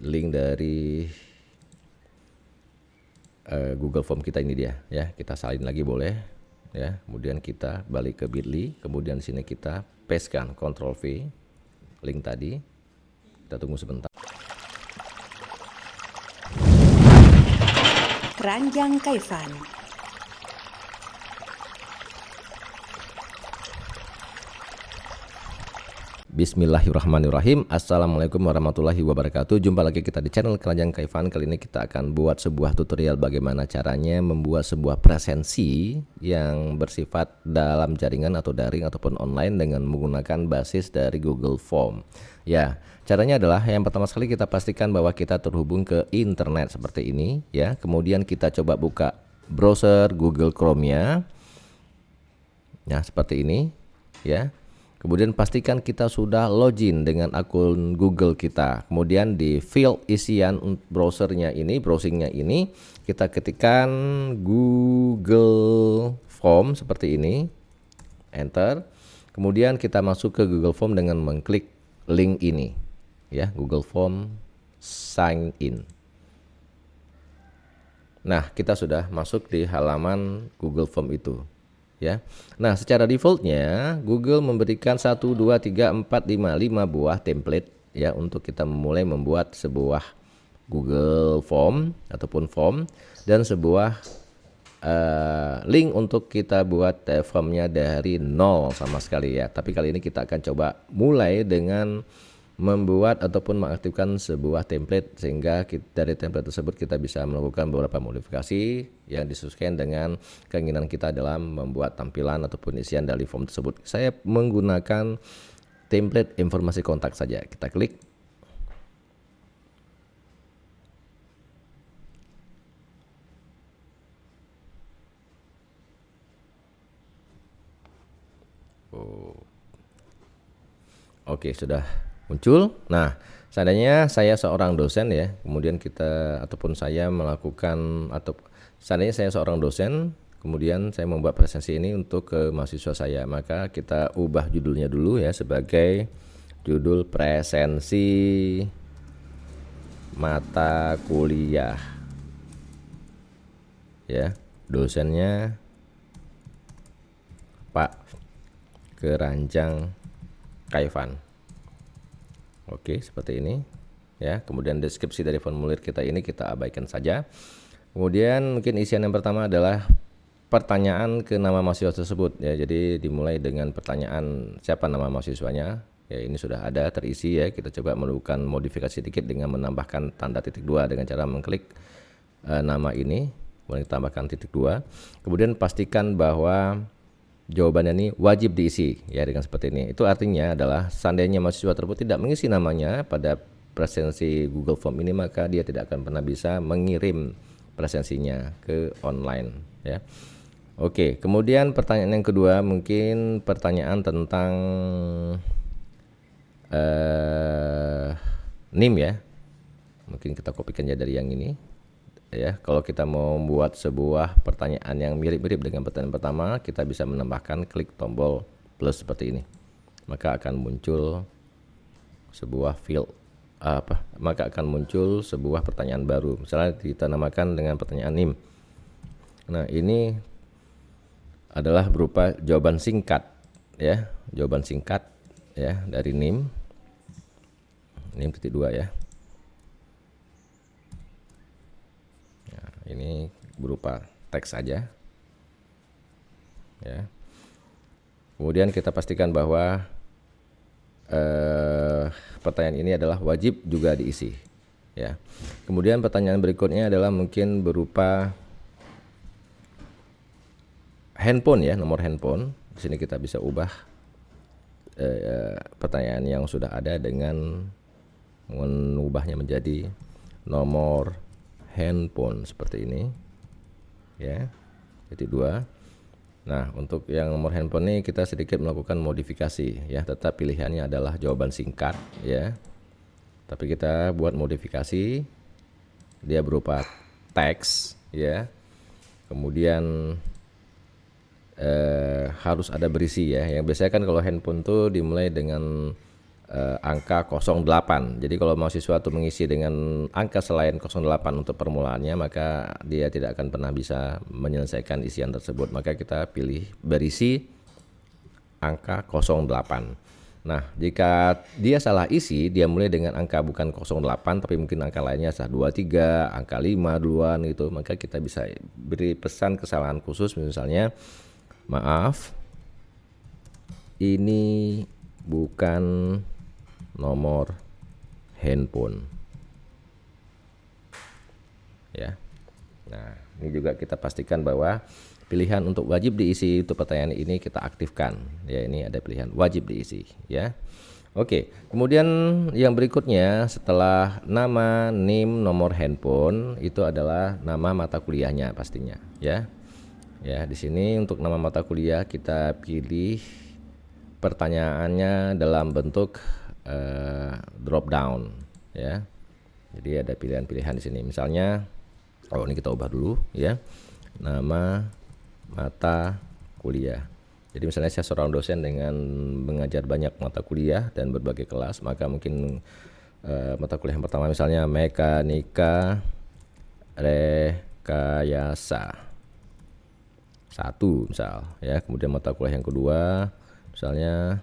link dari Google Form kita ini dia ya. Kita salin lagi boleh ya. Kemudian kita balik ke Bitly, kemudian sini kita pastekan Ctrl V link tadi. Kita tunggu sebentar. Keranjang Kaifan. Bismillahirrahmanirrahim. Assalamualaikum warahmatullahi wabarakatuh. Jumpa lagi kita di channel Keranjang Kaifan. Kali ini kita akan buat sebuah tutorial bagaimana caranya membuat sebuah presensi yang bersifat dalam jaringan atau daring ataupun online dengan menggunakan basis dari Google Form. Ya, caranya adalah yang pertama sekali kita pastikan bahwa kita terhubung ke internet seperti ini ya. Kemudian kita coba buka browser Google Chrome-nya. Nah, seperti ini ya. Kemudian pastikan kita sudah login dengan akun Google kita. Kemudian di field isian browsernya ini, browsingnya ini, kita ketikkan Google Form seperti ini, enter. Kemudian kita masuk ke Google Form dengan mengklik link ini, ya, Google Form sign in. Nah, kita sudah masuk di halaman Google Form itu. Ya. Nah, secara defaultnya Google memberikan 1, 2, 3, 4, 5 buah template ya untuk kita mulai membuat sebuah Google Form ataupun form dan sebuah link untuk kita buat formnya dari nol sama sekali ya. Tapi kali ini kita akan coba mulai dengan membuat ataupun mengaktifkan sebuah template sehingga dari template tersebut kita bisa melakukan beberapa modifikasi yang disesuaikan dengan keinginan kita dalam membuat tampilan ataupun isian dari form tersebut. Saya menggunakan template informasi kontak saja. Kita klik. Oke, sudah muncul. Nah, seandainya saya seorang dosen ya, kemudian kita ataupun saya melakukan atau seandainya saya seorang dosen, kemudian saya membuat presensi ini untuk ke mahasiswa saya, maka kita ubah judulnya dulu ya sebagai judul presensi mata kuliah. Ya, dosennya Pak Keranjang Kaifan. Oke, seperti ini ya. Kemudian deskripsi dari formulir kita ini kita abaikan saja. Kemudian mungkin isian yang pertama adalah pertanyaan ke nama mahasiswa tersebut ya. Jadi dimulai dengan pertanyaan siapa nama mahasiswanya. Ya, ini sudah ada terisi ya. Kita coba melakukan modifikasi sedikit dengan menambahkan tanda titik 2 dengan cara mengklik nama ini, kemudian tambahkan titik 2. Kemudian pastikan bahwa jawabannya ini wajib diisi ya dengan seperti ini. Itu artinya adalah seandainya mahasiswa tersebut tidak mengisi namanya pada presensi Google Form ini, maka dia tidak akan pernah bisa mengirim presensinya ke online ya. Oke, kemudian pertanyaan yang kedua mungkin pertanyaan tentang NIM ya. Mungkin kita kopikan ya dari yang ini. Ya, kalau kita mau membuat sebuah pertanyaan yang mirip-mirip dengan pertanyaan pertama, kita bisa menambahkan klik tombol plus seperti ini. Maka akan muncul sebuah field maka akan muncul sebuah pertanyaan baru. Misalnya kita namakan dengan pertanyaan NIM. Nah, ini adalah berupa jawaban singkat ya, jawaban singkat ya dari NIM. NIM titik 2 ya. Ini berupa teks saja ya. Kemudian kita pastikan bahwa pertanyaan ini adalah wajib juga diisi ya. Kemudian pertanyaan berikutnya adalah mungkin berupa handphone ya, nomor handphone. Di sini kita bisa ubah pertanyaan yang sudah ada dengan mengubahnya menjadi nomor handphone seperti ini ya, titik 2. Nah, untuk yang nomor handphone ini kita sedikit melakukan modifikasi ya, tetap pilihannya adalah jawaban singkat ya, tapi kita buat modifikasi, dia berupa teks ya. Kemudian harus ada berisi ya. Yang biasanya kan kalau handphone tuh dimulai dengan angka 08. Jadi kalau mahasiswa itu mengisi dengan angka selain 08 untuk permulaannya, maka dia tidak akan pernah bisa menyelesaikan isian tersebut. Maka kita pilih berisi angka 08. Nah, jika dia salah isi, dia mulai dengan angka bukan 08 tapi mungkin angka lainnya 23, angka 5 duluan gitu, maka kita bisa beri pesan kesalahan khusus, misalnya maaf, ini bukan nomor handphone. Ya. Nah, ini juga kita pastikan bahwa pilihan untuk wajib diisi untuk pertanyaan ini kita aktifkan. Ya, ini ada pilihan wajib diisi, ya. Oke, kemudian yang berikutnya setelah nama, NIM, nomor handphone itu adalah nama mata kuliahnya pastinya, ya. Ya, di sini untuk nama mata kuliah kita pilih pertanyaannya dalam bentuk drop down, ya. Jadi ada pilihan-pilihan di sini. Misalnya, ini kita ubah dulu, ya. Nama mata kuliah. Jadi misalnya saya seorang dosen dengan mengajar banyak mata kuliah dan berbagai kelas, maka mungkin mata kuliah yang pertama misalnya mekanika rekayasa 1 misal, ya. Kemudian mata kuliah yang kedua misalnya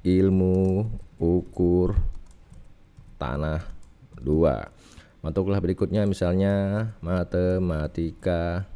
ilmu ukur tanah 2. Mata kuliah berikutnya misalnya matematika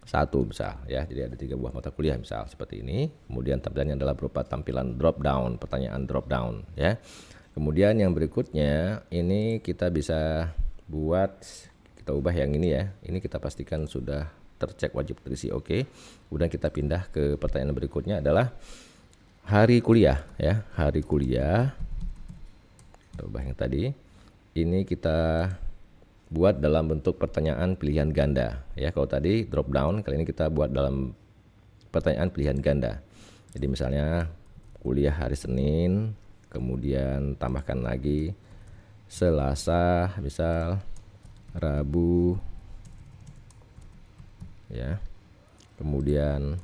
1 misal, ya. Jadi ada 3 buah mata kuliah misal seperti ini. Kemudian tampilannya adalah berupa tampilan drop down, pertanyaan drop down, ya. Kemudian yang berikutnya ini kita bisa buat, kita ubah yang ini, ya. Ini kita pastikan sudah tercek wajib terisi oke. Kemudian kita pindah ke pertanyaan berikutnya adalah hari kuliah, ya. Hari kuliah. Kita ubah yang tadi. Ini kita buat dalam bentuk pertanyaan pilihan ganda, ya. Kalau tadi drop down, kali ini kita buat dalam pertanyaan pilihan ganda. Jadi misalnya kuliah hari Senin, kemudian tambahkan lagi Selasa, misal Rabu, ya. Kemudian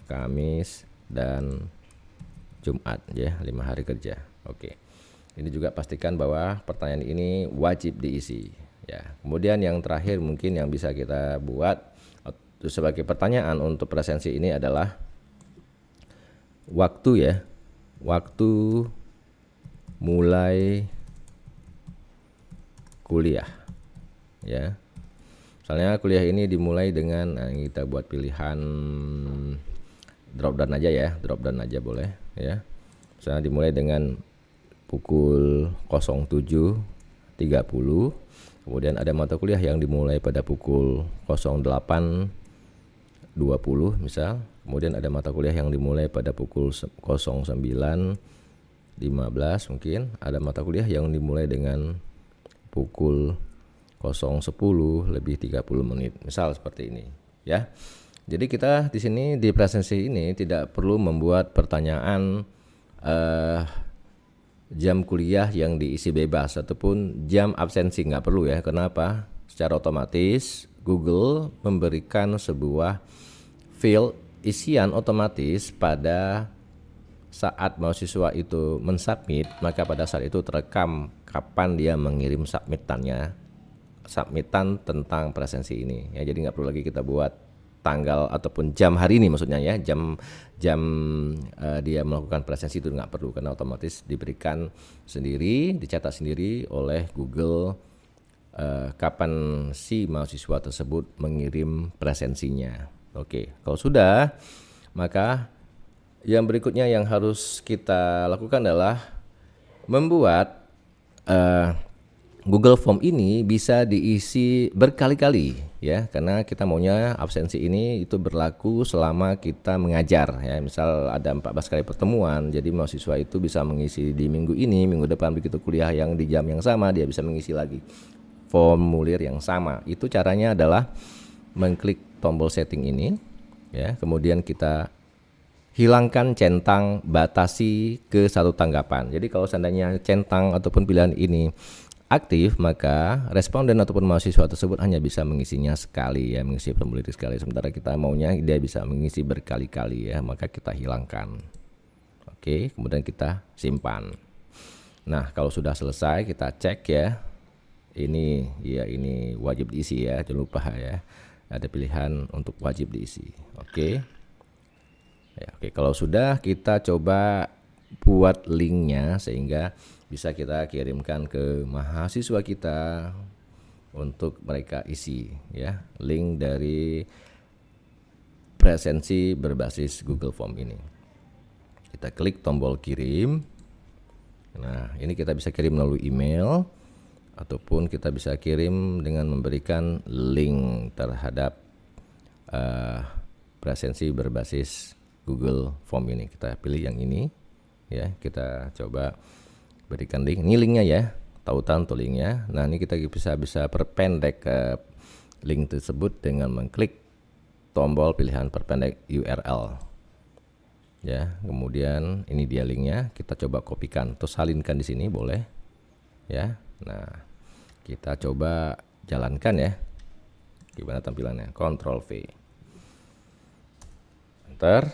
Kamis dan Jumat, ya, 5 hari kerja. Oke. Ini juga pastikan bahwa pertanyaan ini wajib diisi. Ya, kemudian yang terakhir mungkin yang bisa kita buat sebagai pertanyaan untuk presensi ini adalah waktu, ya. Waktu mulai kuliah, ya. Misalnya kuliah ini dimulai dengan kita buat pilihan drop down aja, ya. Drop down aja boleh, ya. Misalnya dimulai dengan pukul 07.30. Kemudian ada mata kuliah yang dimulai pada pukul 08.20 misal. Kemudian ada mata kuliah yang dimulai pada pukul 09.15 mungkin. Ada mata kuliah yang dimulai dengan pukul 0.10:30 misal seperti ini, ya. Jadi kita di sini di presensi ini tidak perlu membuat pertanyaan jam kuliah yang diisi bebas ataupun jam absensi, nggak perlu, ya. Kenapa? Secara otomatis Google memberikan sebuah field isian otomatis pada saat mahasiswa itu mensubmit, maka pada saat itu terekam kapan dia mengirim submitan tentang presensi ini, ya. Jadi nggak perlu lagi kita buat tanggal ataupun jam hari ini, maksudnya, ya, jam dia melakukan presensi itu nggak perlu, karena otomatis diberikan sendiri, dicatat sendiri oleh Google kapan si mahasiswa tersebut mengirim presensinya. Oke, kalau sudah, maka yang berikutnya yang harus kita lakukan adalah membuat Google Form ini bisa diisi berkali-kali, ya, karena kita maunya absensi ini itu berlaku selama kita mengajar, ya. Misal ada 14 kali pertemuan, jadi mahasiswa itu bisa mengisi di minggu ini, minggu depan begitu kuliah yang di jam yang sama dia bisa mengisi lagi formulir yang sama. Itu caranya adalah mengklik tombol setting ini, ya. Kemudian kita hilangkan centang batasi ke 1 tanggapan. Jadi kalau seandainya centang ataupun pilihan ini aktif, maka responden ataupun mahasiswa tersebut hanya bisa mengisinya sekali, ya, mengisi formulir sekali. Sementara kita maunya dia bisa mengisi berkali-kali, ya, maka kita hilangkan. Oke, kemudian kita simpan. Nah, kalau sudah selesai kita cek ya. Ini wajib diisi ya, jangan lupa ya. Ada pilihan untuk wajib diisi. Oke. Ya, oke, kalau sudah kita coba buat linknya sehingga bisa kita kirimkan ke mahasiswa kita untuk mereka isi ya, link dari presensi berbasis Google Form ini. Kita klik tombol kirim. Nah, ini kita bisa kirim melalui email ataupun kita bisa kirim dengan memberikan link terhadap presensi berbasis Google Form ini. Kita pilih yang ini ya, kita coba berikan link. Ini linknya ya, tautan tuh linknya. Nah, ini kita bisa perpendek link tersebut dengan mengklik tombol pilihan perpendek URL ya. Kemudian ini dia linknya, kita coba kopikan terus salinkan di sini boleh ya. Nah, kita coba jalankan ya, gimana tampilannya. Ctrl V, enter.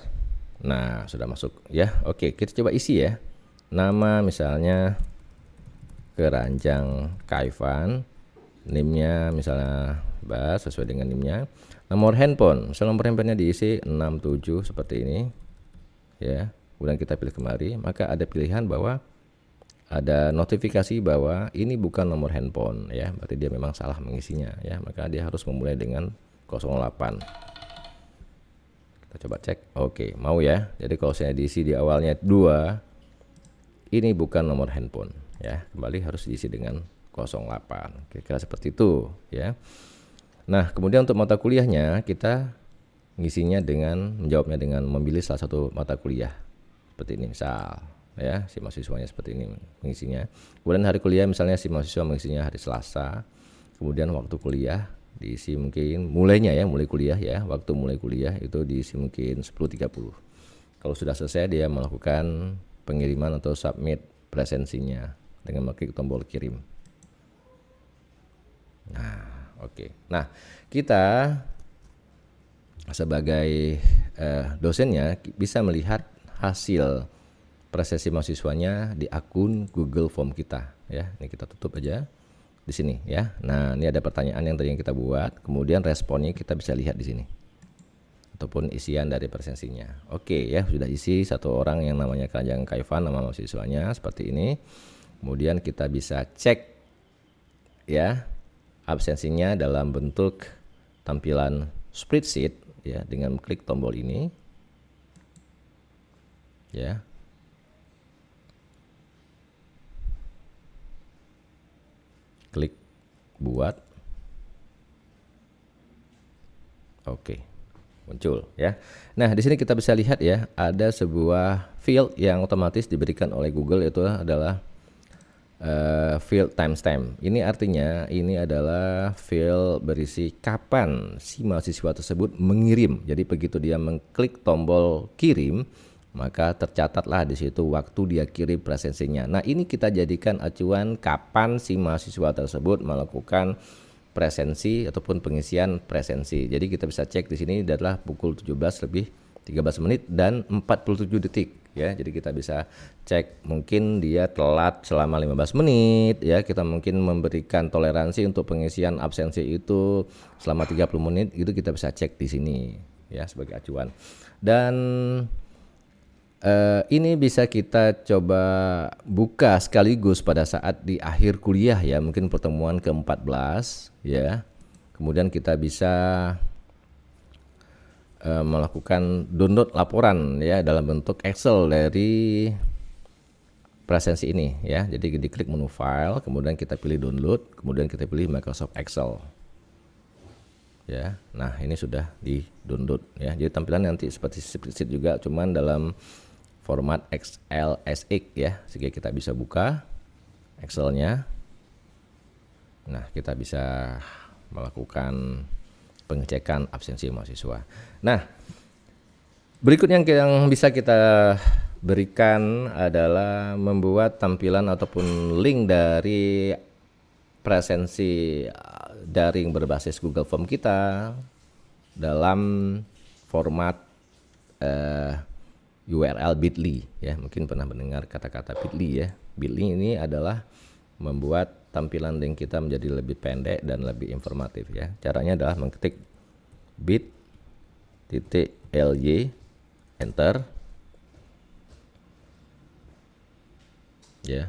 Nah, sudah masuk ya. Oke, kita coba isi ya. Nama misalnya Keranjang Kaivan, NIM-nya misalnya Bas sesuai dengan NIM-nya. Nomor handphone, misalnya nomor handphonenya diisi 67 seperti ini ya. Kemudian kita pilih kemari, maka ada pilihan bahwa ada notifikasi bahwa ini bukan nomor handphone ya, berarti dia memang salah mengisinya ya, maka dia harus memulai dengan 08. Kita coba cek. Oke, mau ya. Jadi kalau saya diisi di awalnya 2, ini bukan nomor handphone ya, kembali harus diisi dengan 08. Kira-kira seperti itu ya. Nah, kemudian untuk mata kuliahnya kita ngisinya dengan menjawabnya dengan memilih salah satu mata kuliah seperti ini misal ya, si mahasiswanya seperti ini mengisinya. Kemudian hari kuliah misalnya si mahasiswa mengisinya hari Selasa. Kemudian waktu kuliah diisi mungkin mulai kuliah ya, waktu mulai kuliah itu diisi mungkin 10.30. Kalau sudah selesai dia melakukan pengiriman atau submit presensinya dengan mengklik tombol kirim. Nah, oke. Nah, kita sebagai dosennya bisa melihat hasil presensi mahasiswanya di akun Google Form kita ya. Ini kita tutup aja di sini ya. Nah, ini ada pertanyaan yang tadi yang kita buat, kemudian responnya kita bisa lihat di sini ataupun isian dari presensinya. Oke ya, sudah isi satu orang yang namanya Keranjang Kaivan, nama mahasiswanya seperti ini. Kemudian kita bisa cek ya absensinya dalam bentuk tampilan spreadsheet ya, dengan klik tombol ini ya. Klik buat. Oke, muncul ya. Nah, di sini kita bisa lihat ya, ada sebuah field yang otomatis diberikan oleh Google, itu adalah field timestamp. Ini artinya ini adalah field berisi kapan si mahasiswa tersebut mengirim. Jadi begitu dia mengklik tombol kirim, maka tercatatlah di situ waktu dia kirim presensinya. Nah, ini kita jadikan acuan kapan si mahasiswa tersebut melakukan presensi ataupun pengisian presensi. Jadi kita bisa cek di sini adalah pukul 17:13 dan 47 detik ya. Jadi kita bisa cek mungkin dia telat selama 15 menit ya. Kita mungkin memberikan toleransi untuk pengisian absensi itu selama 30 menit, itu kita bisa cek di sini ya sebagai acuan. Dan ini bisa kita coba buka sekaligus pada saat di akhir kuliah ya, mungkin pertemuan ke-14 ya. Kemudian kita bisa melakukan download laporan ya dalam bentuk Excel dari presensi ini ya. Jadi diklik menu file, kemudian kita pilih download, kemudian kita pilih Microsoft Excel ya. Nah, ini sudah di download ya. Jadi tampilan nanti seperti spreadsheet juga, cuman dalam format XLSX ya, sehingga kita bisa buka Excelnya. Nah, kita bisa melakukan pengecekan absensi mahasiswa. Nah, berikutnya yang bisa kita berikan adalah membuat tampilan ataupun link dari presensi daring berbasis Google Form kita dalam format URL bit.ly ya. Mungkin pernah mendengar kata-kata bit.ly ya. Bit.ly ini adalah membuat tampilan link kita menjadi lebih pendek dan lebih informatif ya. Caranya adalah mengetik bit.ly enter ya.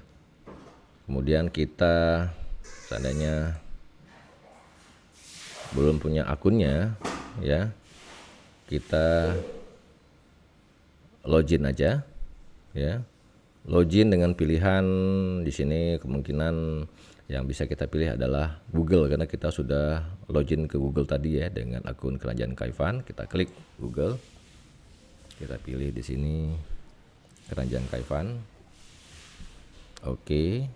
Kemudian kita seandainya belum punya akunnya ya, kita login aja ya. Login dengan pilihan di sini, kemungkinan yang bisa kita pilih adalah Google karena kita sudah login ke Google tadi ya dengan akun Kerajaan Kaifan. Kita klik Google. Kita pilih di sini Kerajaan Kaifan. Oke.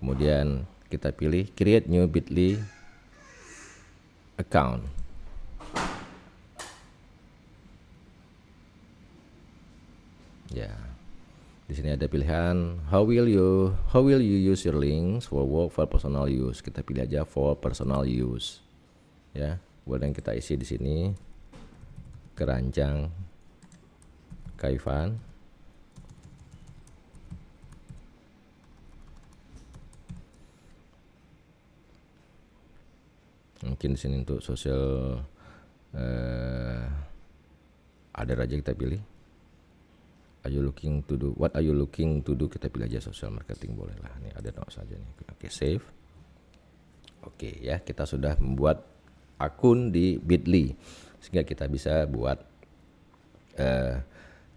Kemudian kita pilih create new bit.ly account. Ya. Di sini ada pilihan how will you use your links for work, for personal use. Kita pilih aja for personal use. Ya, kemudian kita isi di sini Keranjang Kaifan. Mungkin di sini untuk sosial ada aja kita pilih. What are you looking to do? Kita pilih aja social marketing, boleh lah. Ini ada no saja nih. Oke, save. Oke ya, kita sudah membuat akun di bit.ly sehingga kita bisa buat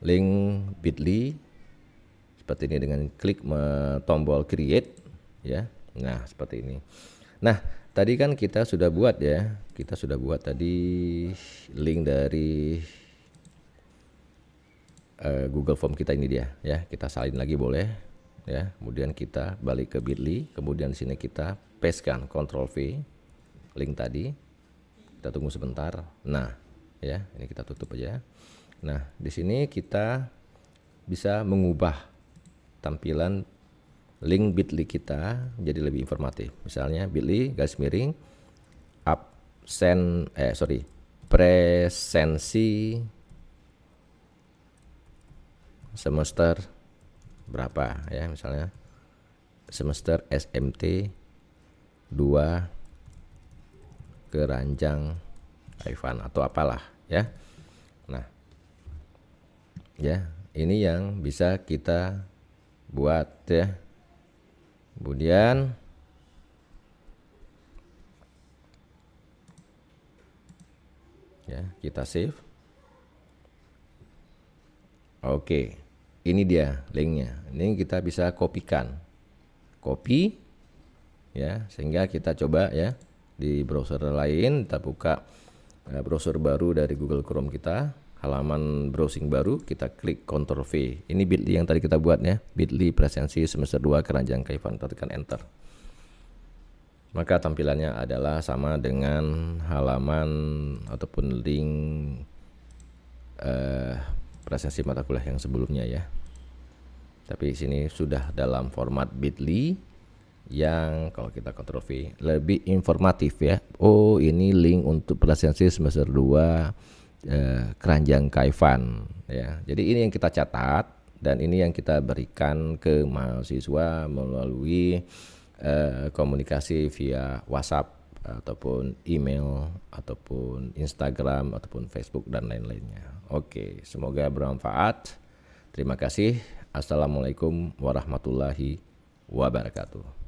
link bit.ly seperti ini dengan klik tombol create ya. Nah, seperti ini. Nah, tadi kan kita sudah buat ya. Kita sudah buat tadi link dari Google Form kita, ini dia ya. Kita salin lagi boleh ya. Kemudian kita balik ke bit.ly, kemudian di sini kita pastekan Ctrl V link tadi. Kita tunggu sebentar. Nah, ya, ini kita tutup aja. Nah, di sini kita bisa mengubah tampilan link bit.ly kita jadi lebih informatif. Misalnya bit.ly presensi semester berapa ya, misalnya semester SMT 2 Keranjang Kaifan atau apalah ya. Nah ya, ini yang bisa kita buat ya. Kemudian ya, kita save. Oke, ini dia linknya. Ini kita bisa kopikan, copy ya, sehingga kita coba ya di browser lain. Kita buka browser baru dari Google Chrome kita, halaman browsing baru, kita klik Ctrl V. Ini bit.ly yang tadi kita buat ya, bit.ly presensi semester 2 Keranjang Kaifan. Tekan enter. Maka tampilannya adalah sama dengan halaman ataupun link presensi mata kuliah yang sebelumnya ya. Tapi sini sudah dalam format bit.ly yang kalau kita Ctrl V lebih informatif ya. Oh, ini link untuk presensi semester 2 Keranjang Kaifan ya. Jadi ini yang kita catat dan ini yang kita berikan ke mahasiswa melalui komunikasi via WhatsApp ataupun email ataupun Instagram ataupun Facebook dan lain-lainnya. Oke, semoga bermanfaat. Terima kasih. Assalamualaikum warahmatullahi wabarakatuh.